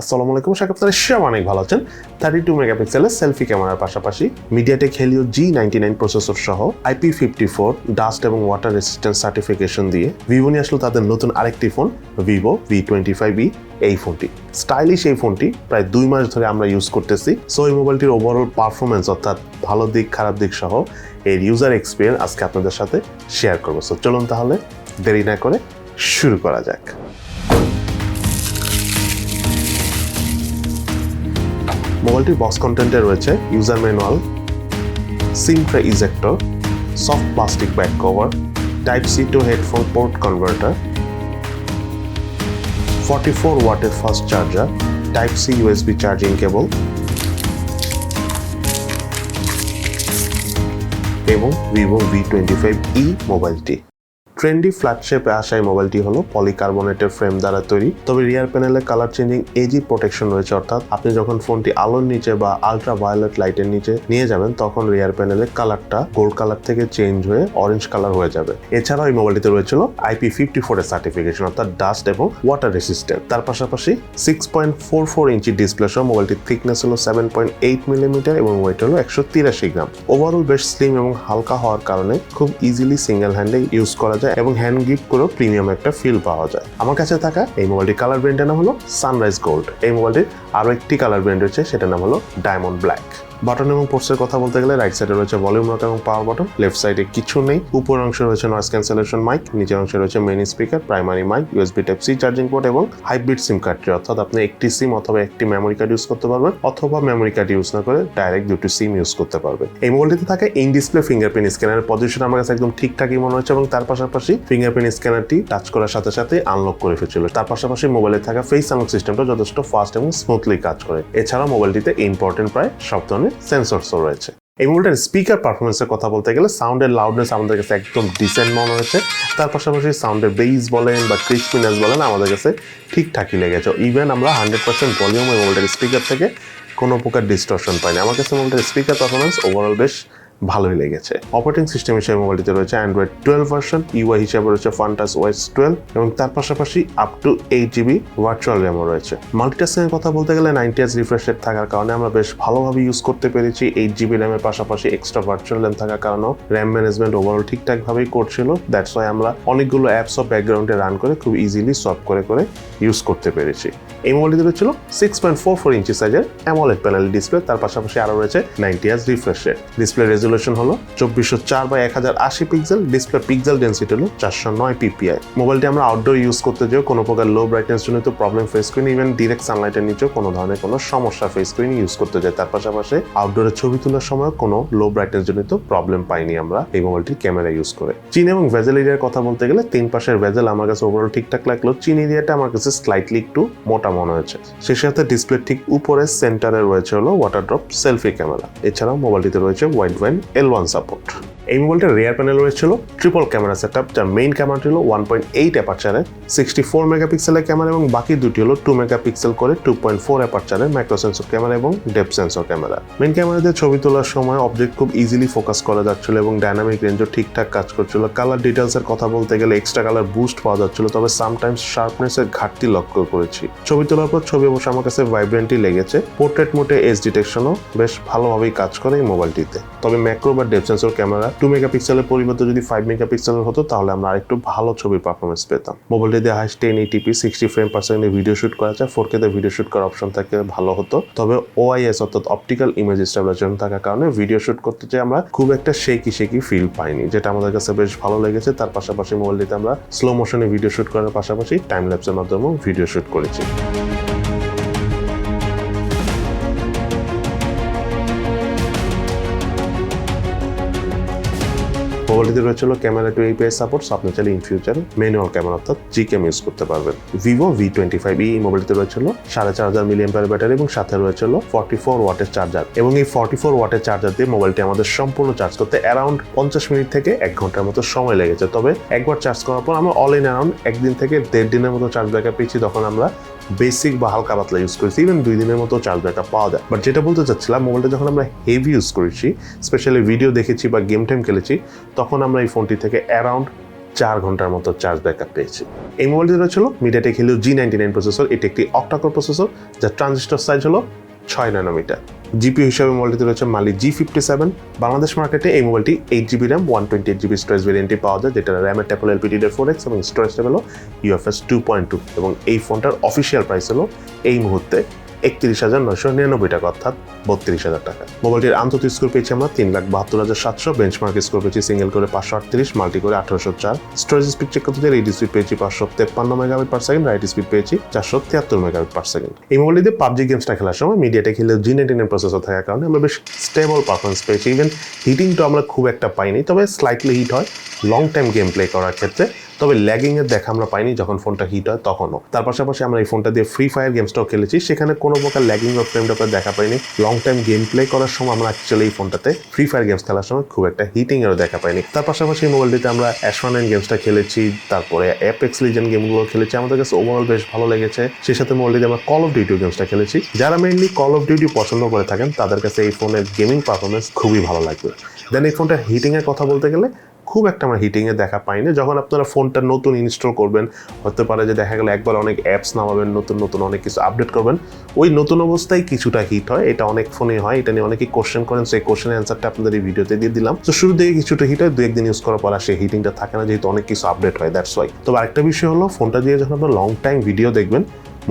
আসসালামু আলাইকুম, আশা করি আপনারা সবাই অনেক ভালো আছেন। 32 মেগাপিক্সেলের সেলফি ক্যামেরার পাশাপাশি মিডিয়াটেক হেলিও G99 প্রসেসর সহ IP54 ডাস্ট এবং ওয়াটার রেসিস্ট্যান্ট সার্টিফিকেশন দিয়ে ভিভো নিয়ে আসলো তাদের নতুন আরেকটি ফোন Vivo V25e। এই ফোনটি স্টাইলিশ, এই ফোনটি প্রায় 2 মাস ধরে আমরা ইউজ করতেছি। সো এই মোবাইলটির ওভারঅল পারফরমেন্স অর্থাৎ ভালো দিক খারাপ দিক সহ এর ইউজার এক্সপিরিয়েন্স আজকে আপনাদের সাথে শেয়ার করবো। সো চলুন তাহলে দেরি না করে শুরু করা যাক। মোবাইলটির বক্স কন্টেন্টে রয়েছে user manual, SIM tray ejector, soft plastic back cover, type C to headphone port converter, 44 ওয়াটের fast charger, type C USB charging cable এবং Vivo V25e মোবাইলটি। ট্রেন্ডি ফ্ল্যাট শেপে আসা এই মোবাইলটি হলো পলিকার্বনেটের ফ্রেম দ্বারা তৈরি, তবে রিয়ার প্যানেলে কালার চেঞ্জিং এজি প্রোটেকশন রয়েছে, অর্থাৎ আপনি যখন ফোনটি আলোর নিচে বা আলট্রা ভায়োলেট লাইটের নিচে নিয়ে যাবেন তখন রিয়ার প্যানেলে কালারটা গোল্ড কালার থেকে চেঞ্জ হয়ে অরেঞ্জ কালার হয়ে যাবে। এছাড়াও এই মোবাইলটিতে রয়েছিল IP54 এর সার্টিফিকেশন, অর্থাৎ ডাস্ট এবং ওয়াটার রেসিস্ট্যান্ট। তার পাশাপাশি 6.44 ইঞ্চি ডিসপ্লে সহ মোবাইলটির থিকনেস হলো 7.8 মিলিমিটার এবং ওয়েট হলো 183 গ্রাম। ওভারঅল বেশ স্লিম এবং হালকা হওয়ার কারণে খুব ইজিলি সিঙ্গেল হ্যান্ডে ইউজ করা যায় এবং হ্যান্ড গিফট করেও প্রিমিয়াম একটা ফিল পাওয়া যায়। আমার কাছে থাকা এই মোবাইলটির কালার ব্র্যান্ডের নাম হলো সানরাইজ গোল্ড। এই মোবাইলটির আরো একটি কালার ব্র্যান্ড রয়েছে, সেটার নাম হলো ডায়মন্ড ব্ল্যাক। বাটন এবং পোর্টসের কথা বলতে গেলে রাইট সাইডে রয়েছে ভলিউম রক এবং পাওয়ার বাটন, লেফট সাইডে কিছু নেই। উপরের অংশে রয়েছে নয়েজ ক্যান্সেলেশন মাইক, নিচের অংশে রয়েছে main speaker, primary mic, USB type C charging port এবং হাইব্রিড সিম কার্ড, অর্থাৎ আপনি একটি সিম অথবা একটি মেমোরি কার্ড ইউজ করতে পারবেন অথবা মেমোরি কার্ড ইউজ না করে ডাইরেক্ট দুটি সিম ইউজ করতে পারবেন। এই মোবাইলটিতে থাকে ইন ডিসপ্লে ফিঙ্গারপ্রিন্ট স্ক্যানারের পজিশন আমার কাছে একদম ঠিকঠাকই মনে হচ্ছে এবং তার পাশাপাশি ফিঙ্গারপ্রিন্ট স্ক্যানারটি টাচ করার সাথে সাথে আনলক করে ফেলছিল। তার পাশাপাশি মোবাইলে থাকা ফেস আনলক সিস্টেমটা যথেষ্ট ফাস্ট এবং স্মুথলি কাজ করে। এছাড়াও মোবাইলটিতে ইম্পর্টেন্ট প্রায় সব ধরনের সেন্সরস রয়েছে। এই মোবাইলটার স্পিকার পারফরমেন্সের কথা বলতে গেলে সাউন্ডের লাউডনেস আমাদের কাছে একদম ডিসেন্ট মনে হয়েছে। তার পাশাপাশি সাউন্ডের বেস বলেন বা ক্রিসপিনেস বলেন আমাদের কাছে ঠিকঠাকই লেগেছে। ইভেন আমরা 100% ভলিউম এই মোবাইলটার স্পিকার থেকে কোনো প্রকার ডিস্টরশন পাইনি। আমার কাছে মোবাইলটার স্পিকার পারফরমেন্স ওভারঅল বেশ ভালোই লেগেছে। অপারেটিং সিস্টেম হিসেবে মোবাইলটিতে রয়েছে অ্যান্ড্রয়েড 12 ভার্সন, ইউআই হিসেবে রয়েছে ফান্টাস ওএস 12 এবং তার পাশাপাশি আপ টু 8 জিবি ভার্চুয়াল র্যামও রয়েছে। মাল্টিটাস্কিং এর কথা বলতে গেলে 90Hz রিফ্রেশ রেট থাকার কারণে আমরা বেশ ভালোভাবে ইউজ করতে পেরেছি। 8 জিবি র্যামের পাশাপাশি এক্সট্রা ভার্চুয়াল র্যাম থাকার কারণেও র্যাম ম্যানেজমেন্ট ওভারঅল ঠিকঠাকভাবেই করছিল। দ্যাটস ওয়াই আমরা অনেকগুলো অ্যাপসও ব্যাকগ্রাউন্ডে রান করে খুব ইজিলি সলভ করে ইউজ করতে পেরেছি। এই মোবাইলটিতে রয়েছিল 6.44 ইঞ্চি সাইজের অ্যামোলেড প্যানেল ডিসপ্লে, তার পাশাপাশি আরও রয়েছে 90Hz refresh rate. Display resolution হলো 2404/1080 পিক্সেল, ডিসপ্লে পিক্সেল ডেন্সিটি হলো 409 পিপিআই। মোবাইলটি আমরা আউটডোর ইউজ করতে যেও কোনো প্রকার লো ব্রাইটনেস জনিত প্রবলেম ফেস করিনি, ইভেন ডিরেক্ট সানলাইটের নিচেও কোনো ধরনের কোনো সমস্যা ফেস করিনি ইউজ করতে যাই। তার পাশাপাশি আউটডোরে ছবি তোলার সময় কোনো লো ব্রাইটনেস জনিত প্রবলেম পাইনি আমরা এই মোবাইলটির ক্যামেরা ইউজ করে। চিন এবং ভেজেল এরিয়ার কথা বলতে গেলে 3 পাশের ভেজেল আমার কাছে ওভারঅল ঠিকঠাক লাগলো। চিন এরিয়াটা আমার কাছে স্লাইটলি একটু মোটা মনে হয়েছে। সেই সাথে ডিসপ্লে ঠিক উপরে সেন্টারে রয়েছে হলো ওয়াটার ড্রপ সেলফি ক্যামেরা। এছাড়াও মোবাইলটিতে রয়েছে ওয়াইড ব্যান্ড L1 সাপোর্ট। এই মোবাইলটার রিয়ার প্যানেল রয়েছিল ট্রিপল ক্যামেরা সেটআপ, যার মেইন ক্যামেরাটি হলো 1.8 অ্যাপারচারের 64 মেগাপিক্সেলের ক্যামেরা এবং বাকি দুটি হলো 2 মেগাপিক্সেল করে 2.4 অ্যাপারচারের মাইক্রো সেন্সর ক্যামেরা এবং ডেপথ সেন্সর ক্যামেরা। মেইন ক্যামেরাতে ছবি তোলার সময় অবজেক্ট খুব ইজিলি ফোকাস করা যাচ্ছিল এবং ডাইনামিক রেঞ্জও ঠিকঠাক কাজ করছিল। কালার ডিটেলস এর কথা বলতে গেলে এক্সট্রা কালার বুস্ট পাওয়া যাচ্ছিল, তবে সামটাইমস শার্পনেস এর ঘাটতি লক্ষ্য করেছি। ছবি তোলার পর ছবি অবশ্য আমার কাছে ভাইব্রেন্টই লেগেছে। পোর্ট্রেট মোডে এজ ডিটেকশনও বেশ ভালোভাবেই কাজ করে এই মোবাইলটিতে। তবে ম্যাক্রো বা ডেপথ সেন্সর ক্যামেরা 2 মেগাপিক্সেলের পরিবর্তে যদি 5 মেগাপিক্সেলের হতো তাহলে আমরা আরেকটু ভালো ছবির পারফরমেন্স পেতাম। মোবাইলটি দিয়ে হাইস্ট 1080p 60 ফ্রেম পার সেকেন্ডে ভিডিও শুট করা যায়। 4K তে ভিডিও শুট করার অপশন থাকলে ভালো হতো, তবে OIS অর্থাৎ অপটিক্যাল ইমেজ স্টেবিলাইজেশন থাকার কারণে ভিডিও শুট করতে যে আমরা খুব একটা শেকি ফিল পাইনি, যেটা আমাদের কাছে বেশ ভালো লেগেছে। তার পাশাপাশি মোবাইলটিতে আমরা স্লো মোশনে ভিডিও শুট করার পাশাপাশি টাইম ল্যাপসের মাধ্যমেও ভিডিও শুট করেছি। মোবাইলটিতে রয়েছিল ক্যামেরা টু API সাপোর্ট, আপনি চাইলে ইন ফিউচারে ম্যানুয়াল ক্যামেরা অর্থাৎ GCAM ইউজ করতে পারবেন। Vivo V25e এই মোবাইলটিতে রয়েছিল 4500 মিলিঅ্যাম্পিয়ার ব্যাটারি এবং সাথে রয়েছিল 44 ওয়াটের চার্জার এবং এই 44 ওয়াটের চার্জার দিয়ে মোবাইলটি আমাদের সম্পূর্ণ চার্জ করতে অ্যারাউন্ড 50 মিনিট থেকে 1 ঘন্টার মতো সময় লেগেছে। তবে একবার চার্জ করার পর আমরা অল ইন অ্যারাউন্ড 1 দিন থেকে 1.5 দিনের মতো চার্জ ব্যাকআপ পেয়েছি। তখন আমরা বেসিক বা হালকা পাতলা ইউজ করেছি, ইভেন 2 দিনের মতো চার্জ ব্যাকআপ পাওয়া যায়। বাট যেটা বলতে চাচ্ছিলাম, মোবাইলটা যখন আমরা হেভি ইউজ করেছি, স্পেশালি ভিডিও দেখেছি বা গেম টাইম খেলেছি, তখন আমরা এই ফোনটি থেকে অ্যারাউন্ড 4 ঘন্টার মতো চার্জ ব্যাকআপ পেয়েছি। এই মোবাইলটি রয়েছিল মিডিয়াটেক হিলিও G99 প্রসেসর। এটি একটি অক্টাকোর প্রসেসর, যার ট্রানজিস্টর সাইজ হলো 6 ন্যানোমিটার। জিপিইউ হিসাবে মোবাইলটিতে রয়েছে মালি G57। বাংলাদেশ মার্কেটে এই মোবাইলটি 8GB RAM 128GB স্টোরেজ ভেরিয়েন্টে পাওয়া যায়, যেটা র্যামের ট্যাপল LPDDR4X এবং স্টোরেজ লেভেল UFS 2.2। এবং এই ফোনটার অফিসিয়াল প্রাইস হলো এই মুহূর্তে 31,999 টাকা, অর্থাৎ 32,000 টাকা। মোবাইলটির আন্তর্জাতিক স্কোর পেয়েছি আমরা 3,72,700, বেঞ্চমার্ক স্কোর পেয়েছি সিঙ্গেল করে 538, মাল্টি করে 1804। স্টোরেজ স্পিড চেক করতে রিড স্পিড পেয়েছি 553 মেগাবাইট/সেকেন্ড, রাইট স্পিড পেয়েছি 473 মেগাবাইট/সেকেন্ড। এই মোবাইলটিতে PUBG গেমসটা খেলার সময় মিডিয়াটেক হিলিও G99 প্রসেসর থাকার কারণে আমরা বেশ স্টেবল পারফরমেন্স পেয়েছি। ইভেন হিটিংটা আমরা খুব একটা পাইনি, তবে স্লাইটলি হিট হয় লং টাইম গেম প্লে করার ক্ষেত্রে, তবে ল্যাগিং এর দেখা আমরা পাইনি যখন ফোনটা হিট হয় তখনও। তার পাশাপাশি আমরা এই ফোনটা দিয়ে ফ্রি ফায়ার গেমসটাও খেলেছি, সেখানে কোনো প্রকার ল্যাগিং বা ফ্রেম ড্রপের দেখা পাইনি। লং টাইম গেম প্লে করার সময় আমরা অ্যাকচুয়ালি এই ফোনটাতে ফ্রি ফায়ার গেমস খেলার সময় খুব একটা হিটিং এরও দেখা পাইনি। তার পাশাপাশি মোবাইলটিতে আমরা অ্যাশওয়ান গেমসটা খেলেছি, তারপরে অ্যাপেক্স লিজেন্ড গেমগুলো খেলেছি, আমাদের কাছে ওভারঅল বেশ ভালো লেগেছে। সেই সাথে মোবাইলটিতে আমরা কল অফ ডিউটি গেমসটা খেলেছি। যারা মেইনলি কল অফ ডিউটি পছন্দ করে থাকেন তাদের কাছে এই ফোনের গেমিং পারফরমেন্স খুবই ভালো লাগবে। দেন এই ফোনটার হিটিং এর কথা বলতে গেলে খুব একটা আমরা হিটিংয়ে দেখা পাইনি। যখন আপনারা ফোনটা নতুন ইনস্টল করবেন, হতে পারে যে দেখা গেল একবার অনেক অ্যাপস নামাবেন, নতুন অনেক কিছু আপডেট করবেন, ওই নতুন অবস্থায় কিছুটা হিট হয়। এটা অনেক ফোনে হয়, এটা নিয়ে অনেকেই কোশ্চেন করেন, সেই কোশ্চেনের অ্যান্সারটা আপনাদের এই ভিডিওতে দিয়ে দিলাম। তো শুরু থেকে কিছুটা হিট হয়, 2-1 দিন ইউজ করার পর আর সেই হিটিংটা থাকে না, যেহেতু অনেক কিছু আপডেট হয়, দ্যাটস ওয়াই। তবে আরেকটা বিষয় হলো, ফোনটা দিয়ে যখন আপনার লং টাইম ভিডিও দেখবেন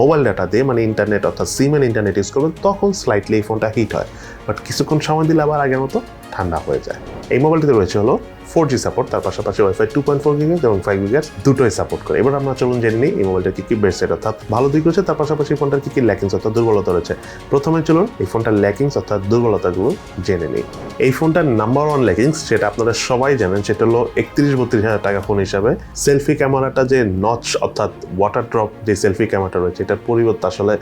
মোবাইল ডাটা দিয়ে, মানে ইন্টারনেট অর্থাৎ সিমের ইন্টারনেট ইউজ করবেন, তখন স্লাইটলি এই ফোনটা হিট হয়, বাট কিছুক্ষণ সময় দিলে আবার আগের মতো ঠান্ডা হয়ে যায়। এই মোবাইলটিতে রয়েছে হলো 4G সাপোর্ট, তার পাশাপাশি ওয়াইফাই 2.4 GHz এবং 5 GHz দুটোই সাপোর্ট করে। এবার আমরা চলুন জেনে নিই এই মোবাইলটার কি বেস্ট সাইড অর্থাৎ ভালো দিক রয়েছে, তার পাশাপাশি ফোনটার কি ল্যাকিংস অর্থাৎ দুর্বলতা রয়েছে। প্রথমে চলুন এই ফোনটার ল্যাকিংস অর্থাৎ দুর্বলতাগুলো জেনে নিই। এই ফোনটার নাম্বার 1 ল্যাকিংস, সেটা আপনারা সবাই জানেন, সেটা হলো 31-32 হাজার টাকা ফোন হিসাবে সেলফি ক্যামেরাটা যে নচ অর্থাৎ ওয়াটার ড্রপ যে সেলফি ক্যামেরাটা রয়েছে, এটার পরিবর্তে আসলে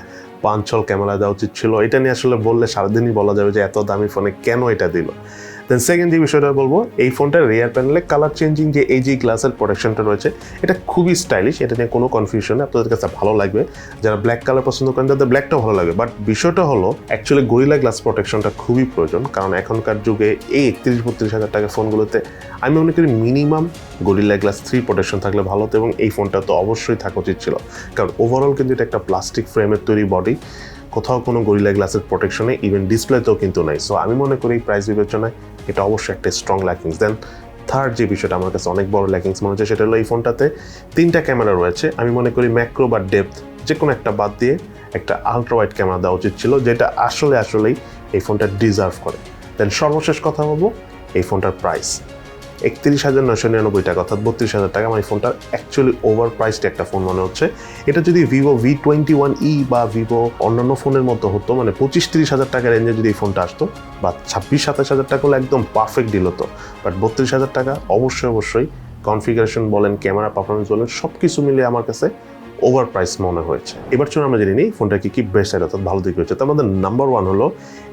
পাঞ্চল ক্যামেরা দেওয়া উচিত ছিল। এটা নিয়ে আসলে বললে সারাদিনই বলা যাবে যে এত দামি ফোনে কেন এটা দিল। দেন সেকেন্ড যে বিষয়টা বলবো, এই ফোনটার রিয়ার প্যানেলে কালার চেঞ্জিং যে AG গ্লাসের প্রোটেকশনটা রয়েছে, এটা খুবই স্টাইলিশ, এটা নিয়ে কোনো কনফিউশন নেই, আপনাদের কাছে ভালো লাগবে। যারা ব্ল্যাক কালার পছন্দ করেন তাদের ব্ল্যাকটাও ভালো লাগবে, বাট বিষয়টা হলো অ্যাকচুয়ালি গরিলা গ্লাস প্রোটেকশনটা খুবই প্রয়োজন, কারণ এখনকার যুগে এই 31-32 হাজার টাকা ফোনগুলোতে আমি মনে করি মিনিমাম গরিলা গ্লাস 3 প্রোটেকশন থাকলে ভালো হতো, এবং এই ফোনটা তো অবশ্যই থাকা উচিত ছিল, কারণ ওভারঅল কিন্তু এটা একটা প্লাস্টিক ফ্রেমের তৈরি বডি, কোথাও কোনো গরিলা গ্লাসের প্রোটেকশনে ইভেন ডিসপ্লেতেও কিন্তু নাই। সো আমি মনে করি প্রাইস বিবেচনায় এটা অবশ্যই একটা স্ট্রং ল্যাকিংস। দেন থার্ড যে বিষয়টা আমার কাছে অনেক বড় ল্যাকিংস মনে হচ্ছে, সেটা হলো এই ফোনটাতে 3টা ক্যামেরা রয়েছে। আমি মনে করি ম্যাক্রো বা ডেপথ যে কোনো একটা বাদ দিয়ে একটা আলট্রা ওয়াইড ক্যামেরা দেওয়া উচিত ছিল, যেটা আসলেই এই ফোনটা ডিজার্ভ করে। দেন সর্বশেষ কথা বলবো এই ফোনটার প্রাইস, 31,999 টাকা অর্থাৎ 32,000 টাকা। আমার এই ফোনটার অ্যাকচুয়ালি ওভার প্রাইসড একটা ফোন মনে হচ্ছে। এটা যদি Vivo V21e বা Vivo অন্যান্য ফোনের মতো হতো, মানে 25-30 হাজার টাকা রেঞ্জে যদি এই ফোনটা আসতো, বা 26-27 হাজার টাকা হলে একদম পারফেক্ট ডিল হতো, বাট 32,000 টাকা অবশ্যই কনফিগারেশন বলেন, ক্যামেরা পারফরমেন্স বলেন, সব কিছু মিলে আমার কাছে ওভার প্রাইস মনে হয়েছে। এবার চলুন আমরা জেনে নিই ফোনটা কি বেস্ট সাইড অর্থাৎ ভালো দিক রয়েছে। তার মধ্যে নাম্বার 1 হলো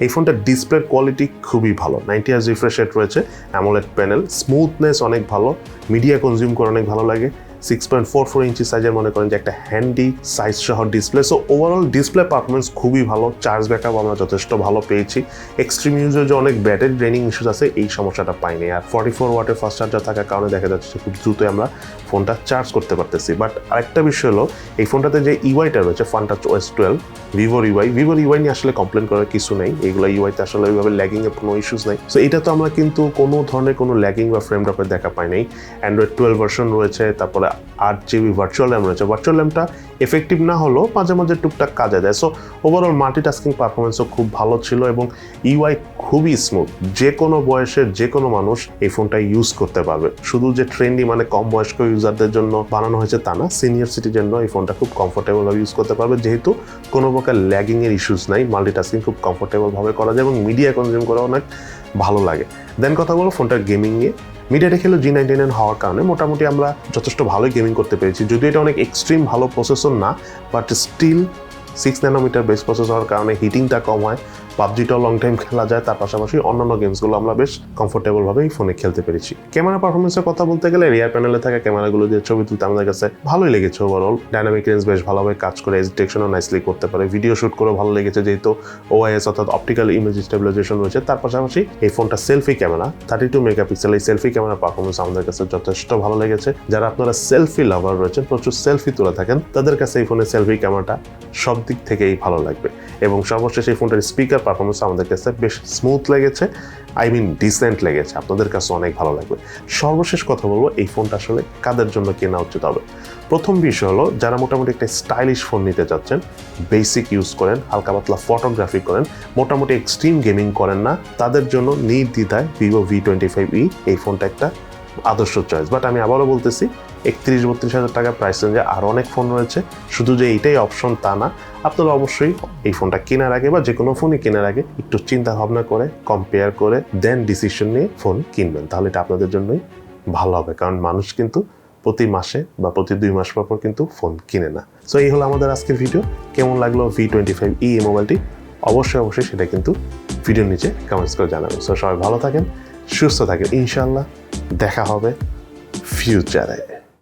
এই ফোনটার ডিসপ্লের কোয়ালিটি খুবই ভালো, 90 Hz রিফ্রেশ রেট রয়েছে, অ্যামোলেড প্যানেল, স্মুথনেস অনেক ভালো, মিডিয়া কনজিউম করে অনেক ভালো লাগে, 6.44 ইঞ্চি সাইজের মনে করেন যে একটা হ্যান্ডি সাইজ সহ display. So overall display performance খুবই ভালো, চার্জ ব্যাকআপ আমরা যথেষ্ট ভালো পেয়েছি, এক্সট্রিম ইউজের যে অনেক ব্যাটারি ড্রেনিং ইস্যুস আছে এই সমস্যাটা পাইনি, আর 44 ওয়াটের ফাস্ট চার্জার থাকার কারণে দেখা যাচ্ছে খুব দ্রুতই আমরা ফোনটা চার্জ করতে পারতেছি। বাট আরেকটা বিষয় হলো এই ফোনটাতে যে ইউআইটা রয়েছে ফানটাচ OS 12 ভিভোর ইউআই নিয়ে আসলে কমপ্লেন করার কিছু নেই, এইগুলো ইউআইতে আসলে ওইভাবে ল্যাগিংয়ের কোনো ইস্যুস নেই। সো এটা তো আমরা কিন্তু কোনো ধরনের কোনো ল্যাগিং বা ফ্রেম ড্রপের দেখা পাই নাই। অ্যান্ড্রয়েড 12 ভার্সন রয়েছে, তারপরে 8GB ভার্চুয়াল র্যাম রয়েছে। ভার্চুয়াল র্যামটা এফেক্টিভ না হলেও মাঝে মাঝে টুকটাক কাজে দেয়। সো ওভারঅল মাল্টিটাস্কিং পারফরমেন্সও খুব ভালো ছিল, এবং ইউআই খুবই স্মুথ, যে কোনো বয়সের যে কোনো মানুষ এই ফোনটা ইউজ করতে পারবে। শুধু যে ট্রেন্ডি মানে কম বয়স্ক ইউজারদের জন্য বানানো হয়েছে তা না, সিনিয়র সিটিজেন এই ফোনটা খুব কমফোর্টেবলভাবে ইউজ করতে পারবে, যেহেতু কোনো প্রকার ল্যাগিংয়ের ইস্যুস নাই, মাল্টিটাস্কিং খুব কমফোর্টেবলভাবে করা যায় এবং মিডিয়া কনজিউম করা অনেক ভালো লাগে। দেন কথা বলো ফোনটার গেমিং নিয়ে। মিডিয়াটেক হিলিও G99 হওয়ার কারণে মোটামুটি আমরা যথেষ্ট ভালোই গেমিং করতে পেরেছি, যদিও এটা অনেক এক্সট্রিম ভালো প্রসেসর না, but still 6 nanometre base processor হওয়ার কারণে হিটিংটা কম হয়, পাবজিটাও লং টাইম খেলা যায়, তার পাশাপাশি অন্যান্য গেমসগুলো আমরা বেশ কমফোর্টেবলভাবে এই ফোনে খেলতে পেরেছি। ক্যামেরা পারফরমেন্সের কথা বলতে গেলে রিয়ার প্যানেলে থাকা ক্যামেরাগুলো দিয়ে ছবি তুলতে আমাদের কাছে ভালোই লেগেছে। ওভারঅল ডাইনামিক রেঞ্জ বেশ ভালোভাবে কাজ করে, এজ ডিটেকশনও নাইসলি করতে পারে, ভিডিও শুট করেও ভালো লেগেছে যেহেতু ওআইএস অর্থাৎ অপটিক্যাল ইমেজ স্টেবিলাইজেশন রয়েছে। তার পাশাপাশি এই ফোনটা সেলফি ক্যামেরা 32 মেগাপিক্সেল, এই সেলফি ক্যামেরা পারফরমেন্স আমাদের কাছে যথেষ্ট ভালো লেগেছে। যারা আপনারা সেলফি লাভার রয়েছেন, প্রচুর সেলফি তুলে থাকেন, তাদের কাছে এই ফোনের সেলফি ক্যামেরাটা সব দিক থেকেই ভালো লাগবে। এবং সর্বশেষ এই ফোনটার স্পিকার পারফরমেন্স আমাদের কাছে বেশ স্মুথ লেগেছে, ডিসেন্ট লেগেছে, আপনাদের কাছে অনেক ভালো লাগবে। সর্বশেষ কথা বলবো, এই ফোনটা আসলে কাদের জন্য কেনা উচিত হবে। প্রথম বিষয় হলো যারা মোটামুটি একটা স্টাইলিশ ফোন নিতে চাচ্ছেন, বেসিক ইউজ করেন, হালকা পাতলা ফটোগ্রাফি করেন, মোটামুটি এক্সট্রিম গেমিং করেন না, তাদের জন্য নির্দ্বিধায় Vivo V25e এই ফোনটা একটা আদর্শ চয়েস। বাট আমি আবারও বলতেছি, 31-32 হাজার টাকা প্রাইস রেঞ্জে আরও অনেক ফোন রয়েছে, শুধু যে এইটাই অপশন তা না। আপনারা অবশ্যই এই ফোনটা কেনার আগে বা যে কোনো ফোনই কেনার আগে একটু চিন্তা ভাবনা করে, কম্পেয়ার করে দেন ডিসিশন নিয়ে ফোন কিনবেন, তাহলে এটা আপনাদের জন্যই ভালো হবে। কারণ মানুষ কিন্তু প্রতি মাসে বা প্রতি 2 মাস পর কিন্তু ফোন কিনে না। সো এই হলো আমাদের আজকের ভিডিও। কেমন লাগলো V25e এই মোবাইলটি অবশ্যই সেটা কিন্তু ভিডিওর নিচে কমেন্টস করে জানাবেন। সো সবাই ভালো থাকেন, সুস্থ থাকেন, ইনশাআল্লাহ দেখা হবে ফিউচারে।